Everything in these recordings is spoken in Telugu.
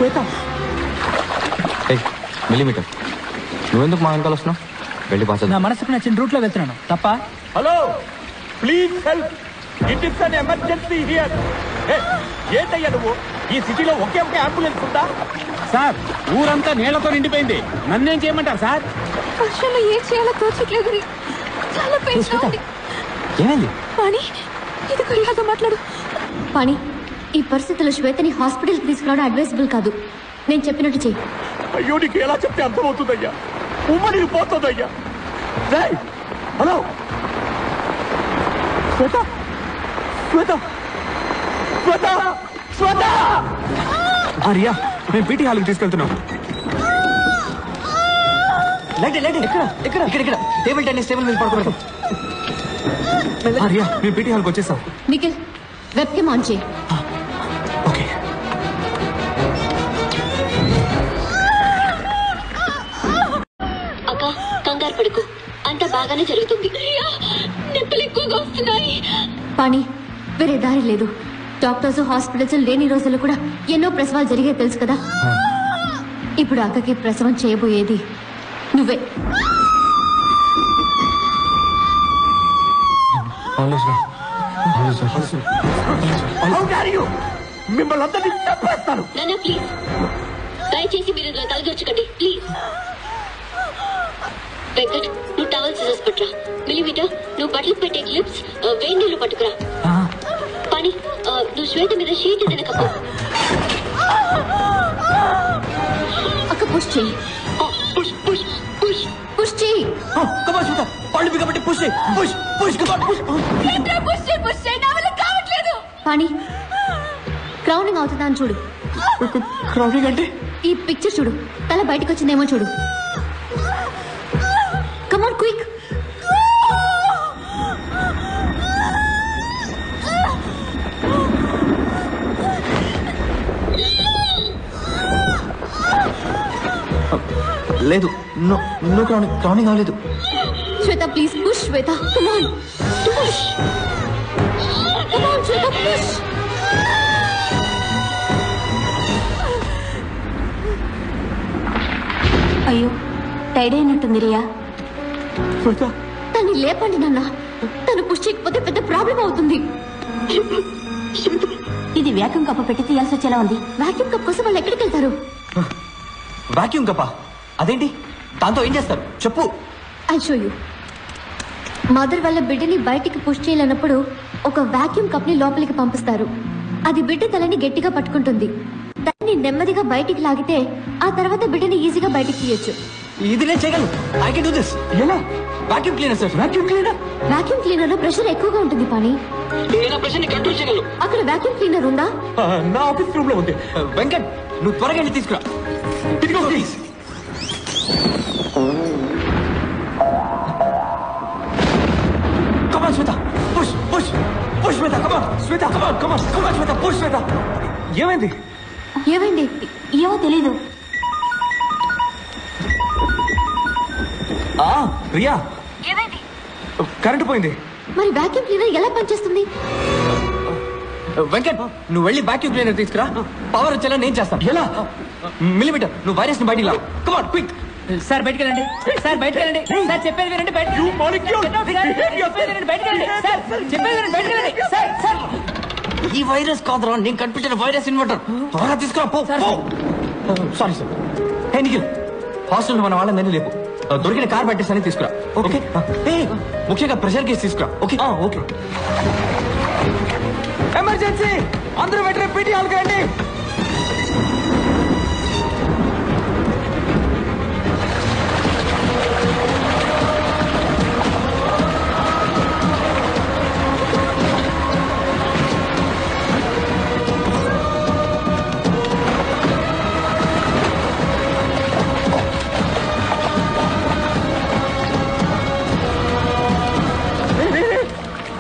శ్వేత మిల్లీమీటర్ నువ్వెందుకు మా వెనకాల వస్తున్నావు? వెళ్ళి పాస్. నా మనసుకు నచ్చిన రూట్ లో వెళ్తున్నాను తప్ప. Hello please help, it is an emergency here. ఏంటయ్యా నువ్వు? ఈ సిటీలో ఒకే ఒక అంబులెన్స్ ఉందా? సార్ ఊరంతా నీళ్లతో నిండిపోయింది, నన్నేం చేయమంటారు సార్? వర్షంలో ఏం చేయాలో తోచట్లేదు, చాలా పెయిన్ ఉంది. ఏమైంది? పాణి ఇది ఇలాగా మాట్లాడు. పాణి ఈ పరిస్థితుల్లో శ్వేతని హాస్పిటల్కి తీసుకురావడం అడ్వైజబుల్ కాదు. నేను చెప్పినట్టు చెయ్యి. అయ్యో నీకు ఎలా చెప్తే అర్థమవుతుందయ్యా, ఉమ్మడికి పోతుందయ్యా. హలో శ్వేత శ్వేత శ్వేత శ్వేత. రియా మేము పీటీ హాల్కి తీసుకెళ్తున్నాం. ఇక్కడ టేబుల్ టెన్నిస్ టేబుల్ మీద పడుకోవడం. రియా మేము పీటీ హాల్కి వచ్చేసాం. నిఖిల్ వెబ్ కెమ్ ఆన్ చేయి. ఓకే. అక్క కంగారు పడుకో, అంతా బాగానే జరుగుతుంది. నొప్పులు ఎక్కువగా వస్తున్నాయి. పాణి వేరే దారి లేదు. డాక్టర్స్ హాస్పిటల్స్ లేని రోజుల్లో కూడా ఎన్నో ప్రసవాలు జరిగే తెలుసు కదా. ఇప్పుడు అక్కకి ప్రసవం చేయబోయేది నువ్వే. మిమ్మల్ని అందరినీ చంపేస్తాను. నాన్న ప్లీజ్ దయచేసి మీరు ఇందులో తలదొచ్చకండి ప్లీజ్. వెంకట్ నువ్వు టవల్ సిజర్స్ పట్టురా. మిల్లీమీటర్ నువ్వు బట్టలు పెట్టే క్లిప్స్ వేడి నీళ్ళు పట్టుకురా. పని నువ్వు శ్వేత మీద షీట్ ఏదైనా కప్పు. అక్క పుష్ చెయ్యి. పుష్ పుష్ పుష్ పుష్ చెయ్యి. కమాన్ శ్వేత, పళ్ళు బిగబట్టి పుష్ చేయి. పుష్ పుష్ కమాన్ పుష్. పుష్ చెయ్యి పుష్ చెయ్యి, నా వల్ల కావట్లేదు. పాణి క్రౌనింగ్ అవుతుందా అని చూడు. క్రౌనింగ్ అంటే? ఈ పిక్చర్ చూడు, తల బయటకు వచ్చిందేమో చూడు. Come on quick. లేదు, నో క్రౌనింగ్ అవ్వలేదు. Shweta please push. Shweta come on push. Come on Shweta push. అయ్యో టైడ్ అయినట్టుంది రియా. తన్ని లేపండి నాన్న, తను పుష్ చేయకపోతే పెద్ద ప్రాబ్లం అవుతుంది. ఇది వ్యాక్యూమ్ కప్ప పెట్టి తీయాల్సి వచ్చేలా ఉంది. వ్యాక్యూమ్ కప్ కోసం వాళ్ళు ఎక్కడికి వెళ్తారు? వాక్యూమ్ కప్ప అదేంటి? దాంతో ఏం చేస్తారు చెప్పు. I show you. మదర్ వాళ్ళ బిడ్డని బయటికి పుష్ చేయలేనప్పుడు ఒక వాక్యూమ్ కప్ ని లోపలికి పంపిస్తారు. అది బిడ్డ తలని గట్టిగా పట్టుకుంటుంది. దాన్ని నెమ్మదిగా బయటికి లాగితే ఆ తర్వాత బిడ్డని ఈజీగా బయటికి తీయొచ్చు. ఇది నేను చేయగలను. I can do this. ఎలా? Vacuum cleaner sir. Vacuum cleaner? Vacuum cleaner లో ప్రెషర్ ఎక్కువగా ఉంటుంది పాణి. నేను ప్రెషర్ ని కంట్రోల్ చేయగలను. అక్కడ వాక్యూమ్ క్లీనర్ ఉందా? నా ఆఫీస్ రూమ్ లో ఉంది. వెంకట్ నువ్వు త్వరగా వెళ్ళి తీసుకురా. ఇదిగో please. Come on Shweta push push push. Shweta come on. Shweta come on come on come on. Shweta push. Shweta ఏమైంది? ఏమైంది? ఏమో తెలీదు. రియా కరెంటు పోయింది. మరి వాక్యూమ్ క్లీనర్ ఎలా పనిచేస్తుంది? వెంకట్ నువ్వు వెళ్ళి వాక్యూమ్ క్లీనర్ తీసుకురా. పవర్ వచ్చేలా నేను చేస్తాను. ఎలా? మిల్లీమీటర్ నువ్వు వైరస్ ని బయటికి లా. Come on quick. సార్ బయటకు వెళ్ళండి, సార్ బయటకు వెళ్ళండి, సార్ చెప్పేది వినండి. బయట ఈ వైరస్ కాదురా, నేను కనిపించిన వైరస్ ఇన్వర్టర్. త్వరగా తీసుకురా పో. Sorry sir. Hey Nikhil, hostel మన వాళ్ళందరినీ లేపు. దొరికిన కార్ బ్యాటరీస్ అని తీసుకురా. ఓకే. ముఖ్యంగా ప్రెషర్ కేసు తీసుకురా. Okay okay. ఎమర్జెన్సీ, అందరూ వెంటనే పీటీ హాల్కి రండి.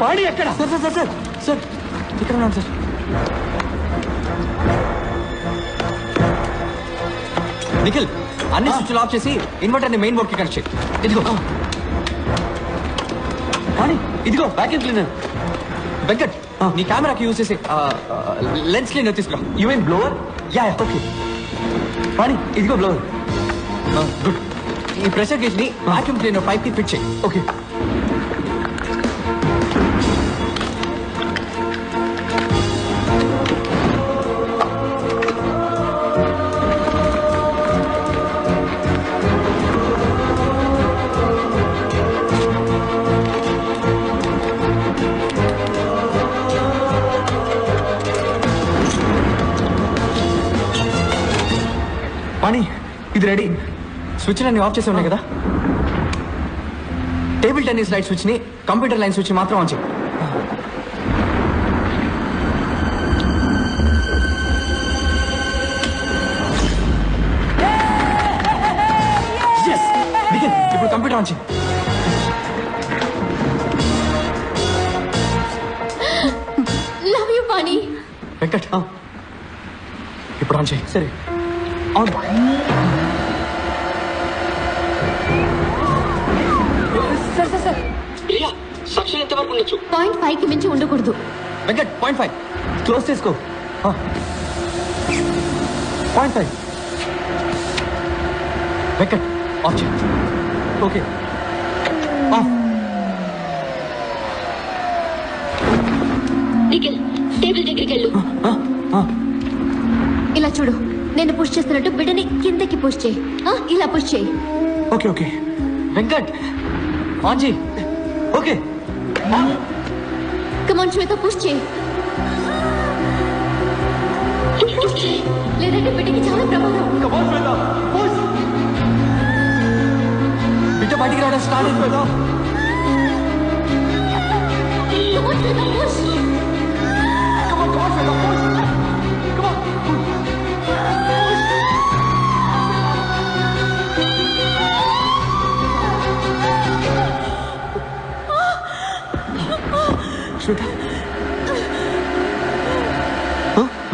పాణి ఎక్కడ? Sir sir sir sir sir ఇక్కడ ఉన్నాను సార్. నిఖిల్ అన్ని స్విచ్లు ఆఫ్ చేసి ఇన్వర్టర్ ని మెయిన్ బోర్డ్ కి కనెక్ట్ చేయి. ఇదిగో పాణి, ఇదిగో వాక్యూమ్ క్లీనర్. వెంకట్ నీ కెమెరాకి యూజ్ చేసి లెన్స్ క్లీనర్ తీసుకురా. You mean blower? Yeah okay Vani ఇదిగో బ్లౌజ్ గుడ్. ఈ ప్రెషర్ గేజ్ ని వాక్యూమ్ క్లీనర్ పైప్ కి ఫిట్ చేయి. ఓకే వాణి ఇది రెడీ. స్విచ్ అన్ని ఆఫ్ చేసి ఉన్నాయి కదా. టేబుల్ టెన్నిస్ లైట్ స్విచ్ ని కంప్యూటర్ లైన్ స్విచ్ మాత్రం ఆన్ చేయి. ఇప్పుడు కంప్యూటర్ ఆన్ చేయి. Love you Pani. వెంకట్ ఇప్పుడు ఆన్ చేయి. సరే ఆన్. సార్ ప్రియా సక్షన్ ఎంత వరకు ఉండొచ్చు? 0.5 కి మించి ఉండకూడదు. వెంకట్ 0.5 క్లోజ్ చేసుకో. 0.5 వెంకట్ ఆఫ్ చేయి. Okay off. నిఖిల్ టేబుల్ దగ్గరికి వెళ్ళు. ఇలా చూడు, నేను పుష్ చేస్తున్నట్టు బిడ్డని కిందకి పుష్ చేయి. ఇలా పుష్ చేయి. ఓకే ఓకే వెంకట్ ఆన్ చేయి. ఓకే కమాన్ శ్వేత పుష్ చేయి. లేదంటే బిడ్డకి చాలా ప్రమాదం. బిడ్డ బయటికి రావడం స్టార్ట్ అయింది కదా. Come on Shweta push.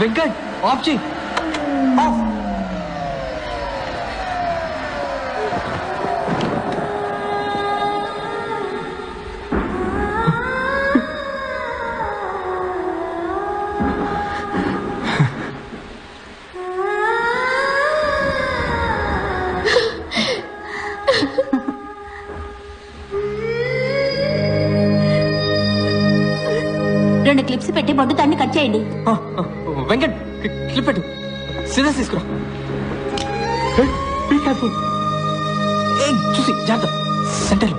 Venkat off చేయి. ఆఫ్. రెండు క్లిప్స్ పెట్టి బొడ్డు తాన్ని కట్ చేయండి. వెంకట్ క్లిప్ పెట్టు. సిజర్స్ తీసుకురా. Be careful. చూసి జాగ్రత్త. సెంటర్.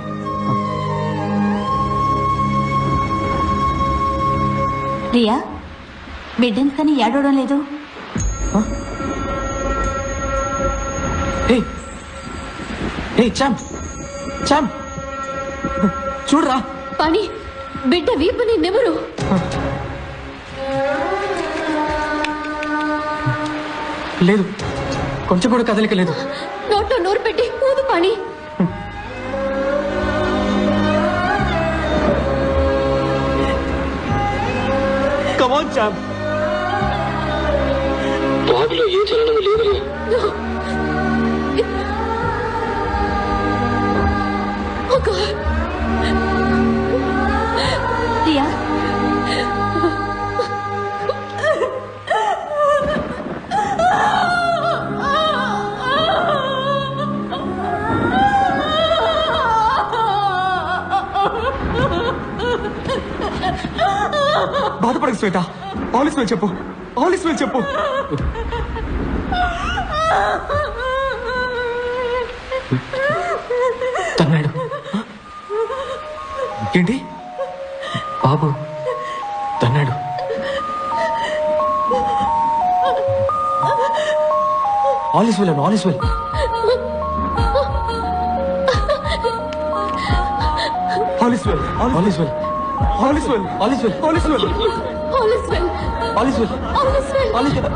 రియా బిడ్డెందుకని ఏడవడం లేదు? చామ్ చూడరా. పని బిడ్డ వీపుని నెవరు? లేదు, కొంచెం కూడా కదలిక లేదు. నోట్లో నోరు పెట్టి ఊదు పని. కమాన్ చామ్. బాబులో ఏ చలనం లేదు. రియా బాధపడకు శ్వేత. ఆల్ ఇస్ వెల్ చెప్పు. ఆల్ ఇస్ వెల్ చెప్పు. తన్నాడు ఏంటి బాబు? తన్నాడు. All is well and all is well. All is well. All is well. All is well. All is well. All is well. All is well. All is well. All is well. All is well.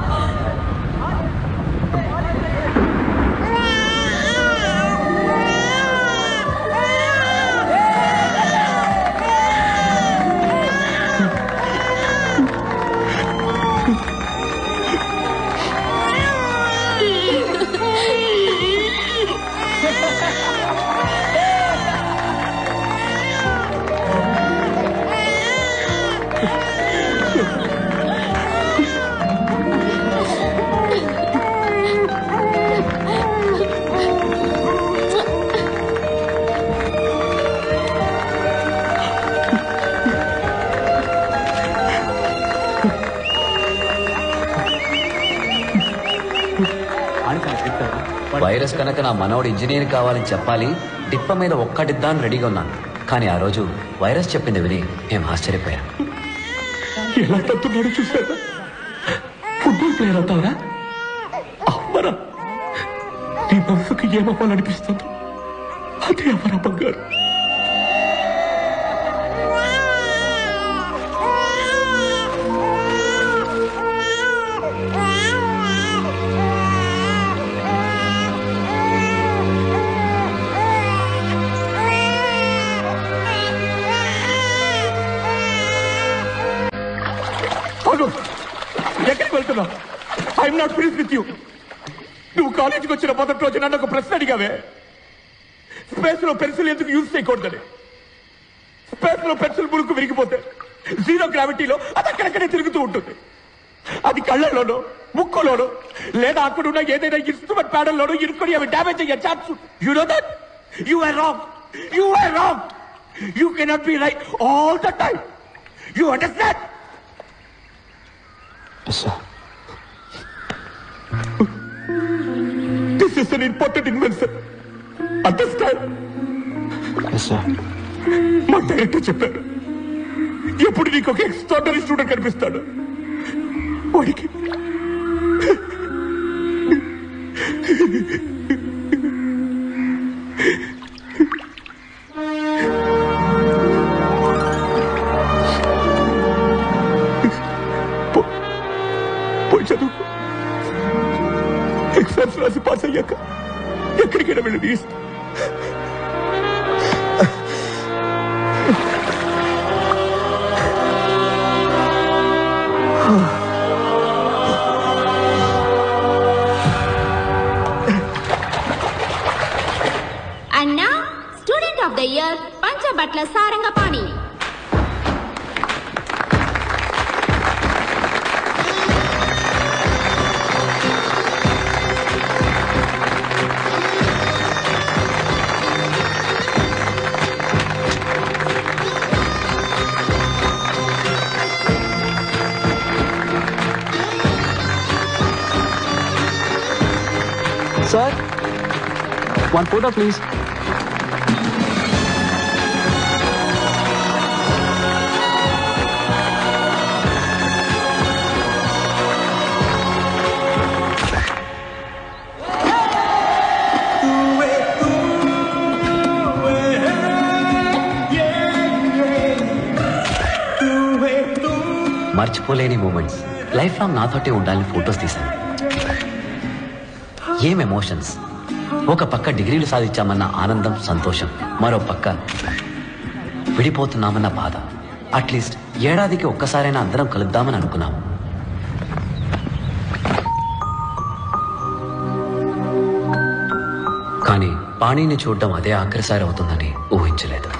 Virus కనుక నా మనవడు ఇంజనీర్ కావాలని చెప్పాలి, డిప్ప మీద ఒక్కటిద్దాన్ని రెడీగా ఉన్నాను. కానీ ఆ రోజు వైరస్ చెప్పింది విని మేము ఆశ్చర్యపోయాం. ఎలా తట్టున్నాడు చూసారా? ఫుట్బాల్ ప్లేయర్ అవుతావరా? అమ్మరా, నీ మనసుకు ఏమవ్వాలనిపిస్తుంది అదే అమరా బంగారు. ఎక్కడికి వెళ్తున్నావు? I'm not finish with you. నువ్వు కాలేజీకి వచ్చిన మొదటి రోజు నన్ను ఒక ప్రశ్న అడిగావే, స్పేస్ లో పెన్సిల్ ఎందుకు యూజ్ చేయకూడదని. స్పేస్ లో పెన్సిల్ మురుకు విరిగిపోతే జీరో గ్రావిటీలో అది అక్కడక్కడే తిరుగుతూ ఉంటుంది. అది కళ్ళల్లోనో ముక్కులోనో లేదా అక్కడున్న ఏదైనా ఇన్స్ట్రుమెంట్ ప్యాడల్లోనో ఇరుక్కొని అవి డ్యామేజ్ అయ్యే chance. You know that? You are wrong. You are wrong. You cannot be right all the time. You understand? This is an important invention. Understand? Yes, sir. మా డైరెక్టర్ చెప్పారు, ఎప్పుడు నీకు ఒక ఎక్స్ట్రాడనరీ స్టూడెంట్ కనిపిస్తాడు, వాడికి పోయి చదువు. ఎగ్జామ్స్ రాసి పాస్ అయ్యాక ఎక్కడికైనా వెళ్ళి తీస్తా. And now, Student of the Year, Panchabatla Sarangapani. Sir, one photo please. మర్చిపోలేని మూమెంట్స్ లైఫ్ లాంగ్ నాతోటే ఉండాలని ఫొటోస్ తీశాను. ఏం ఎమోషన్స్! ఒక పక్క డిగ్రీలు సాధించామన్న ఆనందం, సంతోషం, మరో పక్క విడిపోతున్నామన్న బాధ. అట్లీస్ట్ ఏడాదికి ఒక్కసారైనా అందరం కలుద్దామని అనుకున్నాము. కానీ పాణిని చూడడం అదే ఆఖరిసారి అవుతుందని ఊహించలేదు.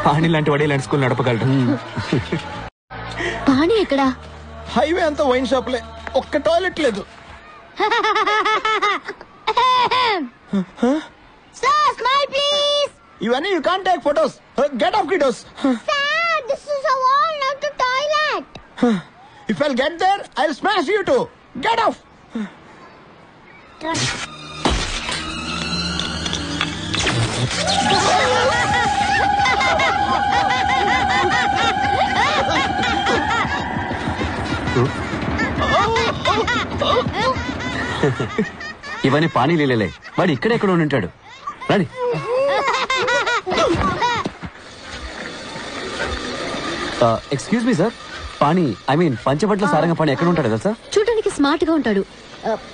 పాణి లాంటి వాడే ఇలాంటి స్కూల్ నడపగలరు. పాణి ఎక్కడా? హైవే అంతా వైన్ షాప్లే, ఒక్క టాయిలెట్ లేదు. Sir, smile please. ఇవన్నీ you can't take photos. Get off kiddos. Sir, this is a wall, not a toilet. If I'll get there, I'll smash you too. Get off. ఇవన్నీ పానీ లీలలే. వాడు ఇక్కడెక్కడ ఉంటాడు. రండి. Excuse me sir, pani I mean Panchapatla Saranga pani ఎక్కడ ఉంటాడు కదా సార్? చూడడానికి స్మార్ట్ గా ఉంటాడు.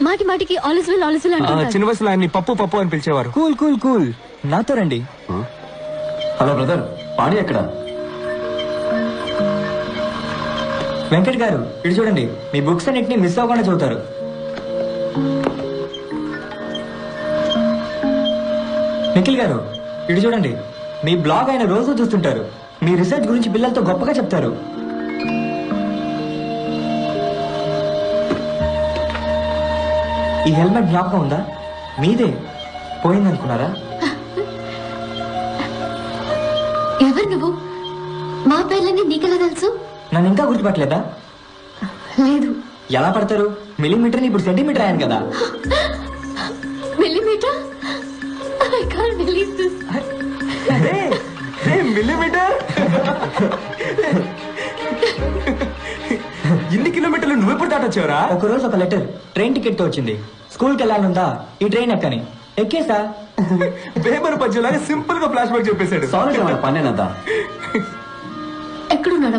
మాటి మాటికి ఆలిస్ వెల్ అంటాడు. చిన్న వయసులో ఆయన్ని పప్పు పప్పు అని పిలిచేవారు. కూల్ కూల్ కూల్, నాతో రండి. హలో బ్రదర్, పానీ ఎక్కడ? వెంకట్ గారు ఇటు చూడండి, మీ బుక్స్ అన్నింటినీ మిస్ అవ్వకుండా చదువుతారు. నిఖిల్ గారు ఇటు చూడండి, మీ బ్లాగ్ ఆయన రోజు చూస్తుంటారు. మీ రీసెర్చ్ గురించి పిల్లలతో గొప్పగా చెప్తారు. ఈ హెల్మెట్ జ్ఞాపకం ఉందా? మీదే పోయిందనుకున్నారా? ఎవరు నువ్వు? మా పేర్లన్నీ నీకెలా తెలుసు? నన్ను ఇంకా గుర్తుపట్టలేదా? లేదు. ఎలా పడతారు? మిల్లీమీటర్ ఇప్పుడు సెంటీమీటర్ అయ్యాను కదా. Millimetre? I can't believe this. Millimetre? ఇన్ని కిలోమీటర్లు నువ్వెప్పుడు దాటొచ్చావరా? ఒక రోజు ఒక లెటర్ ట్రైన్ టికెట్ తో వచ్చింది. స్కూల్కి వెళ్ళాలందా ఈ ట్రైన్ ఎక్కని ఎక్కేసా. బేబర్ పద్యంలాగా సింపుల్ గా ఫ్లాష్ బ్యాక్ చెప్పేశాడు. సారీ పనేనద్దా. ఎక్కడున్నాడా?